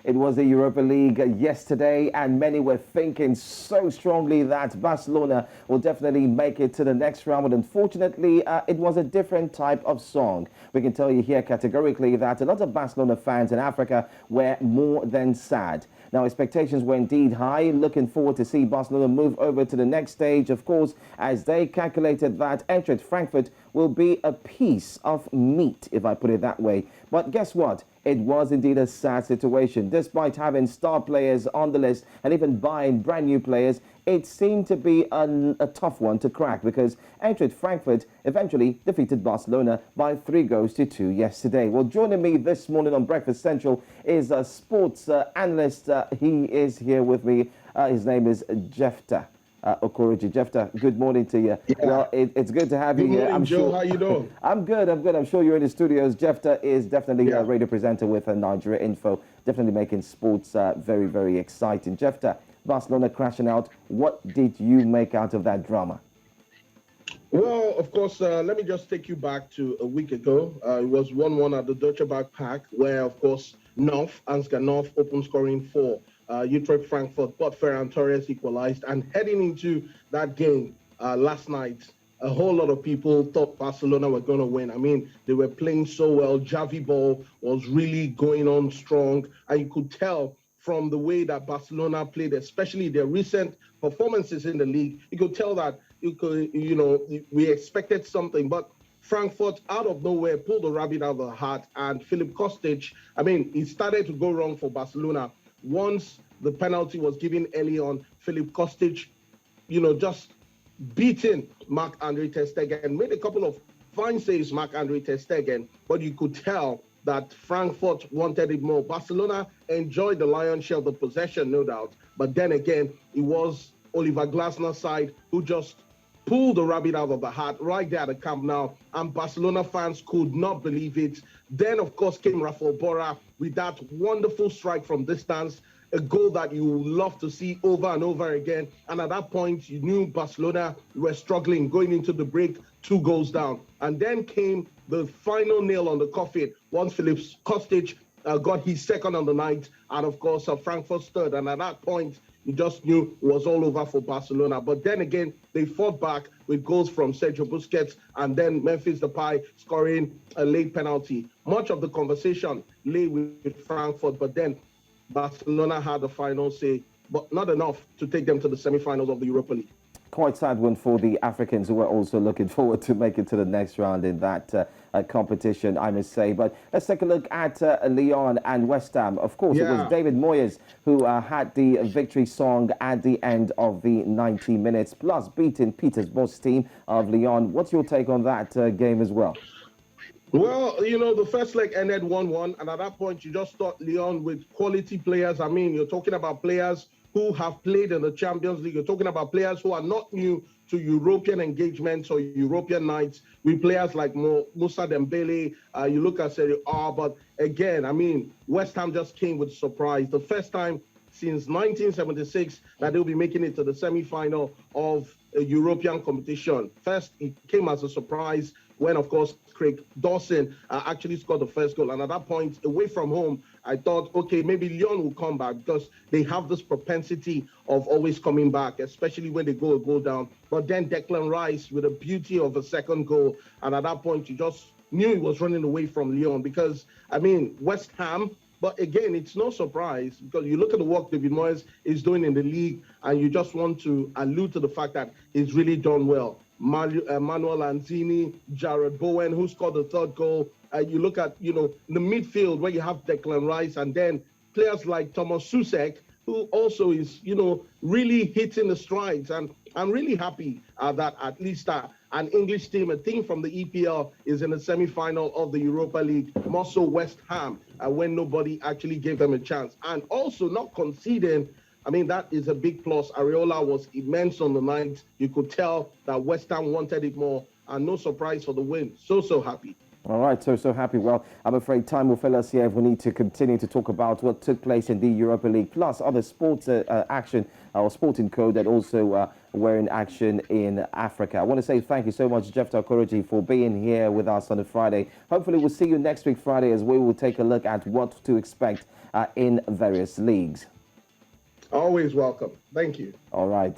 It was the Europa League yesterday, and many were thinking so strongly that Barcelona will definitely make it to the next round. But unfortunately, it was a different type of song. We can tell you here categorically that a lot of Barcelona fans in Africa were more than sad. Now, expectations were indeed high, looking forward to see Barcelona move over to the next stage, of course, as they calculated that Eintracht Frankfurt will be a piece of meat, if I put it that way. But guess what? It was indeed a sad situation. Despite having star players on the list and even buying brand new players, it seemed to be a tough one to crack because Eintracht Frankfurt eventually defeated Barcelona by 3-2 yesterday. Well, joining me this morning on Breakfast Central is a sports analyst. He is here with me. His name is Jefta Okoroji. Jefta, good morning to you. Yeah. Well, it's good to have you here. I'm Joe. Sure. How you doing? I'm good. I'm sure you're in the studios. Jefta is definitely a radio presenter with Nigeria Info, definitely making sports very, very exciting. Jefta, Barcelona crashing out. What did you make out of that drama? Well, of course, let me just take you back to a week ago. It was 1-1 at the Deutsche Bank Park, where, of course, Ansgar North opened scoring for Utrecht Frankfurt, but Ferran Torres equalized. And heading into that game last night, a whole lot of people thought Barcelona were going to win. I mean, they were playing so well. Javi ball was really going on strong. And you could tell from the way that Barcelona played, especially their recent performances in the league, you could tell that we expected something. But Frankfurt, out of nowhere, pulled the rabbit out of the hat. And Filip Kostic, I mean, it started to go wrong for Barcelona. Once the penalty was given early on, Filip Kostic, just beating Marc-Andre ter Stegen, made a couple of fine saves, Marc-Andre ter Stegen, but you could tell that Frankfurt wanted it more. Barcelona enjoyed the lion's share of the possession, no doubt, but then again, it was Oliver Glasner's side who just pulled the rabbit out of the hat right there at the Camp Nou, and Barcelona fans could not believe it. Then, of course, came Rafael Borra with that wonderful strike from distance, a goal that you love to see over and over again. And at that point, you knew Barcelona were struggling going into the break, 2 goals down. And then came the final nail on the coffin once Filip Kostic got his second on the night, and of course, Frankfurt's third. And at that point, you just knew it was all over for Barcelona. But then again, they fought back with goals from Sergio Busquets and then Memphis Depay scoring a late penalty. Much of the conversation lay with Frankfurt, but then Barcelona had the final say, but not enough to take them to the semi-finals of the Europa League. Quite sad one for the Africans who were also looking forward to make it to the next round in that competition, I must say. But let's take a look at Lyon and West Ham. Of course, It was David Moyes who had the victory song at the end of the 90 minutes, plus beating Peter's boss team of Lyon. What's your take on that game as well? Well, the first leg ended 1-1, and at that point, you just thought Lyon with quality players. I mean, you're talking about players who have played in the Champions League. You're talking about players who are not new to European engagements or European nights, with players like Moussa Dembele. You look at Serie A, but again, I mean, West Ham just came with surprise. The first time since 1976 that they'll be making it to the semi-final of a European competition. First, it came as a surprise when, of course, Craig Dawson actually scored the first goal. And at that point, away from home, I thought, okay, maybe Lyon will come back because they have this propensity of always coming back, especially when they go a goal down. But then Declan Rice with a beauty of a second goal. And at that point, you just knew he was running away from Lyon because, I mean, West Ham, but again, it's no surprise because you look at the work David Moyes is doing in the league and you just want to allude to the fact that he's really done well. Manuel Lanzini, Jared Bowen, who scored the third goal. You look at, the midfield where you have Declan Rice and then players like Thomas Susek, who also is, really hitting the strides. And I'm really happy that at least an English team, a team from the EPL, is in the semi-final of the Europa League, more so West Ham, when nobody actually gave them a chance. And also not conceding. I mean, that is a big plus. Areola was immense on the night. You could tell that West Ham wanted it more, and no surprise for the win. So happy. All right, so happy. Well, I'm afraid time will fail us here if we need to continue to talk about what took place in the Europa League, plus other sports action or sporting code that also were in action in Africa. I want to say thank you so much, Jefta Okoroji, for being here with us on a Friday. Hopefully, we'll see you next week Friday as we will take a look at what to expect in various leagues. Always welcome. Thank you. All right.